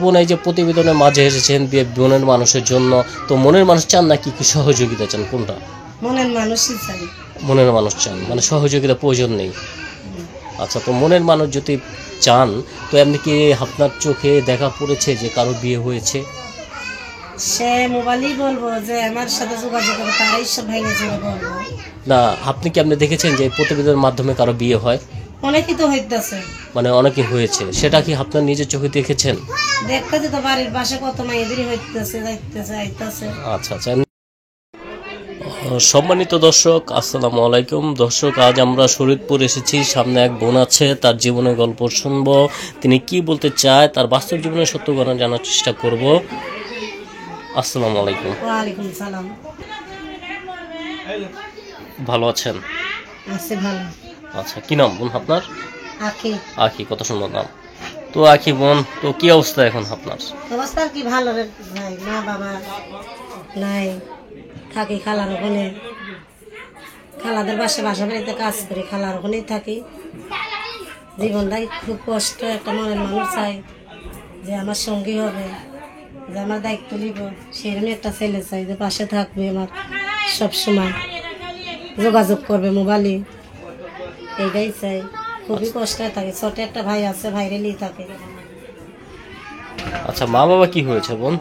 বোন এই যে প্রতিবেদনের মাঝে এসেছেন মনের মানুষের জন্য, তো মনের মানুষ চান নাকি কি সহযোগিতা চান, কোনটা? মনের মানুষই চাই। মনের মানুষ চান, মানে সহযোগিতা প্রয়োজন নেই। আচ্ছা, তো মনের মানুষ যদি চান, তো এমনি কি আপনার চোখে দেখা পড়েছে যে কারো বিয়ে হয়েছে? সে মোবাইলই বলবো যে আমার সাথে যোগাযোগ করে, তারাই সব ভেঙে চলে বলবো না, আপনি কি দেখেছেন যে প্রতিবেদনের মাধ্যমে কারো বিয়ে হয়? অনেকই তো হইতেছে, মানে অনেকে হয়েছে, সেটা কি আপনার নিজের চোখে দেখেছেন? দেখতেছে তো বাড়ির পাশে কত মাইদেরই হইতেছে, যাইতেছে আইতেছে। আচ্ছা আচ্ছা। সম্মানিত দর্শক, আসসালামু আলাইকুম। দর্শক, আজ আমরা শরীয়তপুর এসেছি। সামনে এক বোন আছে, তার জীবনের গল্প শুনবো। তিনি কি বলতে চায়, তার বাস্তব জীবনের সত্য ঘটনা জানার চেষ্টা করব। আসসালামু আলাইকুম। ওয়ালাইকুম সালাম। ভালো আছেন? আছে ভালো। আচ্ছা, কি নাম বোন আপনার? আখি। আখি, কত সুন্দর নাম। তো আখি বোন, তো কি অবস্থা এখন আপনার? অবস্থা কি ভালো রে ভাই, মা বাবা নাই, থাকি খালার ওখানে, খালাদের বাসা বাড়িতে কাজ করি, খালার ওখানেই থাকি। জীবনটাই খুব কষ্ট। একটা মনের মানুষ চাই যে আমার সঙ্গী হবে, যে আমার দায়িত্ব নিব, সেরকম একটা ছেলে চাই যে পাশে থাকবে, আমার সব সময় যোগাযোগ করবে মোবাইলে, এইটাই চাই। খুবই কষ্টে থাকে। ছোট একটা ভাই আছে, ভাইরে নিয়ে থাকে। আচ্ছা, মা বাবা কি হয়েছে বোন?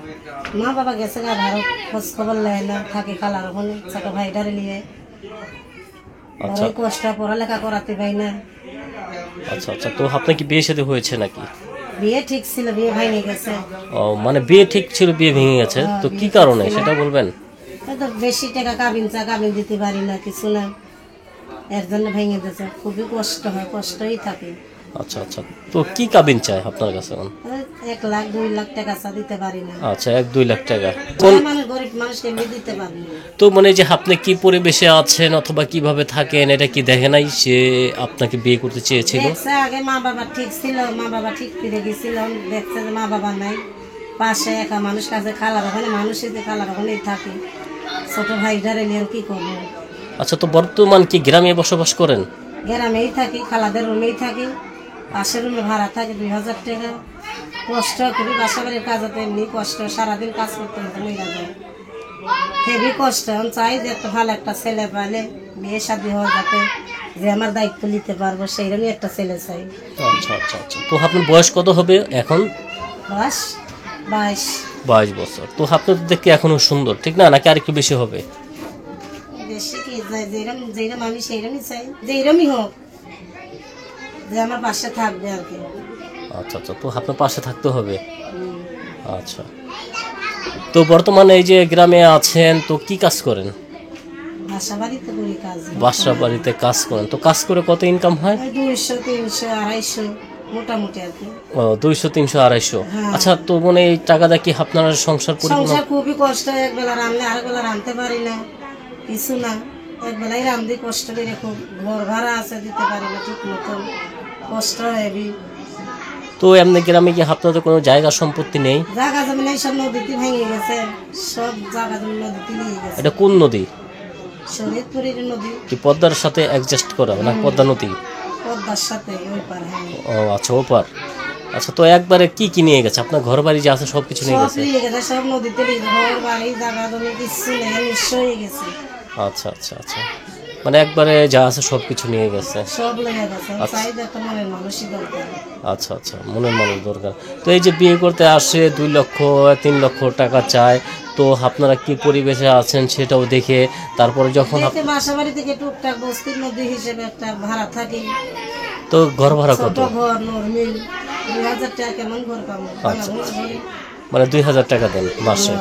মা বাবা গেছে গা, ভারত খোঁজ খবর নেয় না, থাকে খালার ওখানে ছোট ভাইটারে নিয়ে। আচ্ছা কষ্ট, পড়ালেখা করাতে পাই না। আচ্ছা আচ্ছা, তো আপনার কি বিয়ে সাথে হয়েছে নাকি? বিয়ে ঠিক ছিল, বিয়ে ভেঙে গেছে। ও, মানে বিয়ে ঠিক ছিল, বিয়ে ভেঙে গেছে, তো কি কারণে সেটা বলবেন? তো বেশি টাকা কাবিন দিতে পারি না, কিছু না, এর জন্য ভেঙে দিয়েছে। খুবই কষ্ট হয়, কষ্টই থাকে। আচ্ছা আচ্ছা, তো কি কাবিন চায় আপনার কাছে? 1 লাখ 2 লাখ টাকা দিতে পারি না। আচ্ছা, 1-2 লাখ টাকা। মানুষ গরিব মানুষ কেমনি দিতে পারি না। তো মানে যে আপনি কি পরিবেশে আছেন অথবা কিভাবে থাকেন, এটা কি দেখে নাই সে আপনাকে বিয়ে করতে চেয়েছিল? আগে মা বাবা ঠিক ছিল, মা বাবা ঠিক ফিরে গেছিল, দেখছে যে মা বাবা নাই, পাশে একা মানুষ কাছে খালার ওখানে, মানুষই খালার ওখানেই থাকি। ছোট ভাইটারে নিয়ে কি করবো? আচ্ছা, তো বর্তমান কি গ্রামে বসবাস করেন? গ্রামেই থাকি, খালাদের রুমেই থাকি। পাশের রুমে ভাড়া থাকে 2000 টাকা। কষ্ট খুবই, বাসা বাড়ির কাজ হতো, এমনি কষ্ট, সারাদিন কাজ করতে হতো, মহিলা যায় হেবি কষ্ট। এখন চাই যে একটা ভালো একটা ছেলে পাইলে বিয়ে শাদী হওয়া, যাতে যে আমার দায়িত্ব নিতে পারবো, সেইরকমই একটা ছেলে চাই। আচ্ছা আচ্ছা আচ্ছা, তো আপনার বয়স কত হবে এখন? বাস 22। 22 বছর। তো আপনার তো দেখতে এখনো সুন্দর, ঠিক না, নাকি আরেকটু বেশি হবে? বেশি কি, যেরকম আমি সেইরকমই চাই, যেরকমই হোক, যে আমার পাশে থাকবে আর কি। আচ্ছা আচ্ছা, তো আপনার পাশে থাকতে হবে। আচ্ছা, তো বর্তমানে এই যে গ্রামে আছেন, তো কি কাজ করেন? বাসা বাড়িতে করি কাজ। বাসা বাড়িতে কাজ করেন, তো কাজ করে কত ইনকাম হয়? 200 300 250 মোটামুটি আর কি। 200 300 250। আচ্ছা, তো মানে এই টাকাটা কি আপনার সংসার সংসার খুবই কষ্ট। একবেলা রান্না, আরেকবেলা রাঁধতে পারি না, কিছু না, একবেলাই রান্ধি কষ্ট করে। খুব ঘর ভাড়া আছে, দিতে পারি না ঠিক মতন, কষ্ট হেবি। তো এমনি গ্রামে কি আপনাদের কোনো জায়গা সম্পত্তি নেই? জায়গা জমি নেই, সব নদীতে ভেঙে গেছে, সব জায়গা জমি নদীতে নিয়ে গেছে। এটা কোন নদী? শরীয়তপুরের নদী। কি পদ্মার সাথে অ্যাডজাস্ট করা না পদ্মা নদী? পদ্মার সাথে ওই পার। ও আচ্ছা, ওপার। আচ্ছা, তো একবারে কি কি নিয়ে গেছে? আপনার ঘর বাড়ি যে আছে সবকিছু নিয়ে গেছে? সব নিয়ে গেছে, সব নদীতে ঘর বাড়ি জায়গা জমি কিছু নেই, নিঃস্ব হয়ে গেছে। আচ্ছা আচ্ছা আচ্ছা, মানে একবারে যা আছে সবকিছু নিয়ে গেছে, সব লেগে গেছে। চাই যে একটা মনের মানুষই দরকার। আচ্ছা আচ্ছা, মনের মানুষ দরকার। তো এই যে বিয়ে করতে আসে 2 লক্ষ 3 লক্ষ টাকা চায়, তো আপনারা কি পরিবেশে আছেন সেটাও দেখে তারপরে যখন বাসা বাড়ি থেকে টুকটাক বস্তির মধ্যে হিসেবে একটা ভাড়া থাকি। তো ঘর ভাড়া কত? ঘর নরমিল 2000 টাকা। কেমন ঘর পাবো? আচ্ছা, মানে 2000 টাকা দেন মাসে।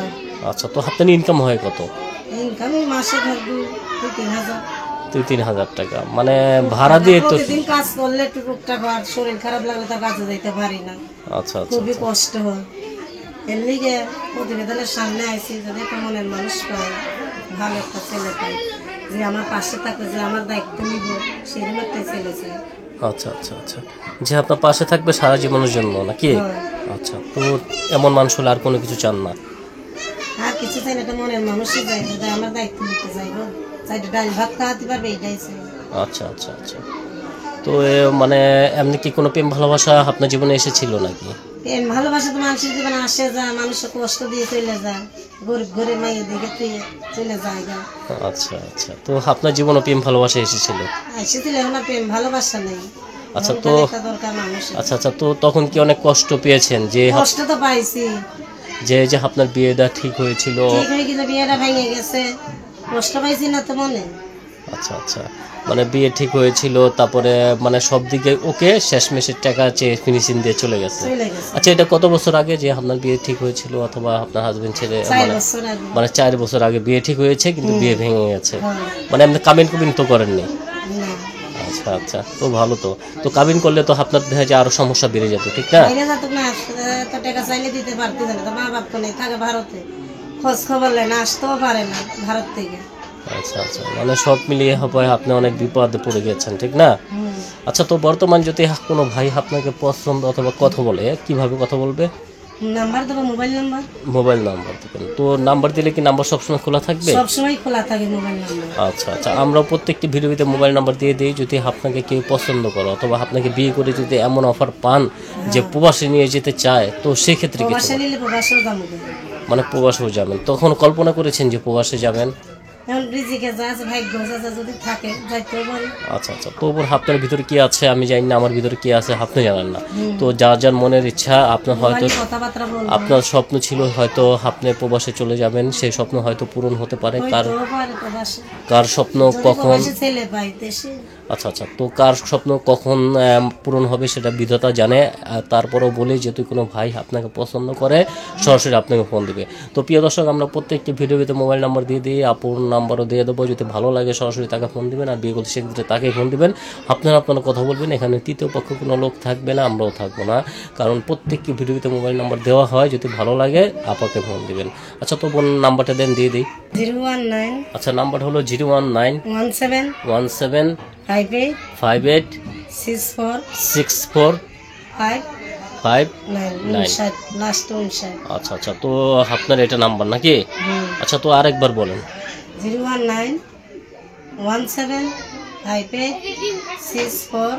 আচ্ছা, তো আপনার ইনকাম হয় কত? ইনকাম মাসে ধর 2-3 হাজার। 2-3 হাজার টাকা, মানে ভাড়া দিয়ে তো প্রতিদিন কাজ করলে টুকটাক, আর শরীর খারাপ লাগলে তো কাজে যেতে পারি না। আচ্ছা আচ্ছা, খুবই কষ্ট হয়। এর লিগে প্রতিবেদনের সামনে আইসি, যদি একটা মনের মানুষ পাই, ভালো একটা ছেলে পাই, যে আমার পাশে থাকবে, যে আমার দায়িত্ব নিব, সেরকম একটা ছেলে চাই। আচ্ছা আচ্ছা আচ্ছা, যে আপনার পাশে থাকবে সারা জীবনের জন্য নাকি? আচ্ছা, তো এমন মানুষ হলে আর কোনো কিছু চান না? আর কিছু চাই না, একটা মনের মানুষই চাই, যে আমার দায়িত্ব নিতে চাইবো, চাই ডাল ভাত খাওয়াতে পারবে, এইটাই চাই। আচ্ছা আচ্ছা আচ্ছা, তো মানে এমনি কি কোনো প্রেম ভালোবাসা আপনার জীবনে এসেছিল নাকি? প্রেম ভালোবাসা তো মানুষের জীবনে আসে যায়, মানুষের কষ্ট দিয়ে চলে যায়, গরিব ঘরে মাইয়ে দিকে তুই চলে যায় গা। আচ্ছা আচ্ছা, তো আপনার জীবনে প্রেম ভালোবাসা এসেছিল? এসেছিল, এখন আর প্রেম ভালোবাসা নেই। আচ্ছা, এখন তো একটা দরকার মানুষের। আচ্ছা আচ্ছা, তো তখন কি অনেক কষ্ট পেয়েছেন যে কষ্ট তো পাইছি, যে আপনার বিয়েটা ঠিক হয়েছিল? ঠিক হয়ে গেলে বিয়েটা ভেঙে গেছে, কষ্ট পাইছি না তো মনে। আচ্ছা আচ্ছা, মানে বিয়ে ঠিক হয়েছিল, তারপরে মানে সব দিকে ওকে, শেষমেশের টাকা চেয়ে ফিনিশিং দিয়ে চলে গেছে। চলে গেছে আচ্ছা, এটা কত বছর আগে যে আপনার বিয়ে ঠিক হয়েছিল, অথবা আপনার হাজবেন্ড ছেড়ে 4 বছর আগে। মানে 4 বছর আগে বিয়ে ঠিক হয়েছে কিন্তু বিয়ে ভেঙে গেছে? হ্যাঁ। মানে আপনি কাবিন কুবিন তো করেননি? না, আচ্ছা আচ্ছা, তো ভালো। তো কাবিন করলে তো আপনার দেখা যায় আরো সমস্যা বেড়ে যেত, ঠিক না? বাইরে যাতো না, তো টাকা চাইলে দিতে পারতে না, তো মা বাপ তো নেই, থাকে ভারতে, খোঁজ খবর লেয় না, আসতেও পারে না ভারত থেকে। আচ্ছা আচ্ছা, মানে সব মিলিয়ে হবে আপনি অনেক বিপদে পড়ে গেছেন, ঠিক না? আচ্ছা, তো বর্তমান যদি কোনো ভাই আপনাকে পছন্দ অথবা কথা বলে, কিভাবে কথা বলবে? নাম্বার দেবো, মোবাইল নাম্বার। মোবাইল নাম্বার দেবেন, তো নাম্বার দিলে কি নাম্বার সবসময় খোলা থাকবে? সবসময় খোলা থাকে মোবাইল নাম্বার। আচ্ছা আচ্ছা, আমরা প্রত্যেকটি ভিডিওতে মোবাইল নাম্বার দিয়ে দিই। যদি আপনাকে কেউ পছন্দ করে অথবা আপনাকে বিয়ে করে যদি এমন অফার পান যে প্রবাসে নিয়ে যেতে চায়, তো সেক্ষেত্রে কি প্রবাসে নিলে প্রবাসেও যাবো, মানে প্রবাসেও যাবেন? তখন কল্পনা করেছেন যে প্রবাসে যাবেন? এখন রিজিকে যা আছে, ভাগ্য যা আছে, যদি থাকে যাইতেও পারি। আচ্ছা আচ্ছা, তো আপনার ভিতরে কি আছে আমি জানি না, আমার ভিতরে কি আছে আপনি জানেন না। তো যার যার মনের ইচ্ছা, আপনার হয়তো কথাবার্তা বলবো, আপনার স্বপ্ন ছিল হয়তো আপনি প্রবাসে চলে যাবেন, সেই স্বপ্ন হয়তো পূরণ হতে পারে। হইতেও পারে প্রবাসে। কার স্বপ্ন যদি কখন, প্রবাসে ছেলে পাই দেশে। আচ্ছা আচ্ছা, তো কার স্বপ্ন কখন পূরণ হবে সেটা বিধাতা জানে। তারপরেও বলি, যদি কোনো ভাই আপনাকে পছন্দ করে সরাসরি আপনাকে ফোন দিবে। তো প্রিয় দর্শক, আমরা প্রত্যেকটি ভিডিওতে মোবাইল নাম্বার দিয়ে দিই, আপুর নাম্বারও দিয়ে দেবো। যদি ভালো লাগে সরাসরি তাকে ফোন দিবেন, আর বিয়ে করতে সেক্ষেত্রে তাকেই ফোন দিবেন। আপনারা কথা বলবেন, এখানে তৃতীয় পক্ষ কোনো লোক থাকবে না, আমরাও থাকবো না, কারণ প্রত্যেকটি ভিডিওতে মোবাইল নাম্বার দেওয়া হয়। যদি ভালো লাগে আপাকে ফোন দিবেন। আচ্ছা, তো বোন নাম্বারটা দেন, দিয়ে দিই। 019 আচ্ছা, নাম্বার হলো 019 17 17 58 58 64 64 59 59। লাস্ট 59। আচ্ছা আচ্ছা, তো আপনার এটা নাম্বার নাকি? আচ্ছা, তো আরেকবার বলেন। 019 17 58 64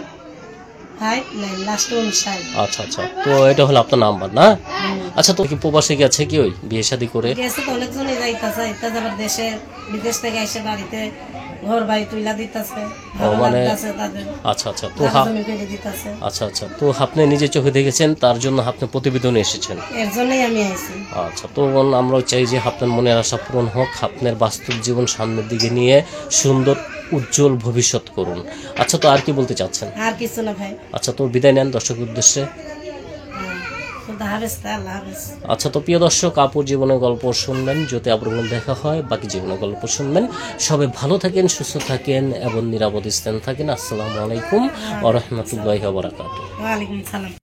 59 লাস্ট 59। আচ্ছা আচ্ছা, তো এটা হলো আপনার নাম্বার না? আচ্ছা, তো কি প্রবাসে গেছে কি ওই বিয়ে শাদী করে? গেছে তো অনেকজনই যাইতাছে, ইত্যাদি আবার দেশে বিদেশ থেকে এসে বাড়িতে ঘর বাড়ি তুইলা দিতেছে, মানে তাদের আচ্ছা আচ্ছা, তো জমি করে দিতেছে। আচ্ছা আচ্ছা, তো আপনি নিজে চোখে দেখেছেন, তার জন্য আপনি প্রতিবেদনে এসেছেন? এর জন্যই আমি আইছি। আচ্ছা, তো বোন, আমরাও চাই যে আপনার মনের আশা পূরণ হোক, আপনার বাস্তব জীবন সামনের দিকে নিয়ে সুন্দর উজ্জ্বল ভবিষ্যৎ করুন। আচ্ছা, তো আর কি বলতে চাচ্ছেন? আর কিছু না ভাই। আচ্ছা, তো বিদায় নেন দর্শকের উদ্দেশ্যে। আল্লাহ হাফেজ। আচ্ছা, তো প্রিয় দর্শক, আপুর জীবনের গল্প শুনবেন, যদি আপনার দেখা হয় বাকি জীবনের গল্প শুনবেন। সবাই ভালো থাকেন, সুস্থ থাকেন এবং নিরাপদ স্থানে থাকেন। আসসালামু আলাইকুম ওয়া রাহমাতুল্লাহি ওয়া বারাকাতুহু। ওয়া আলাইকুম সালাম।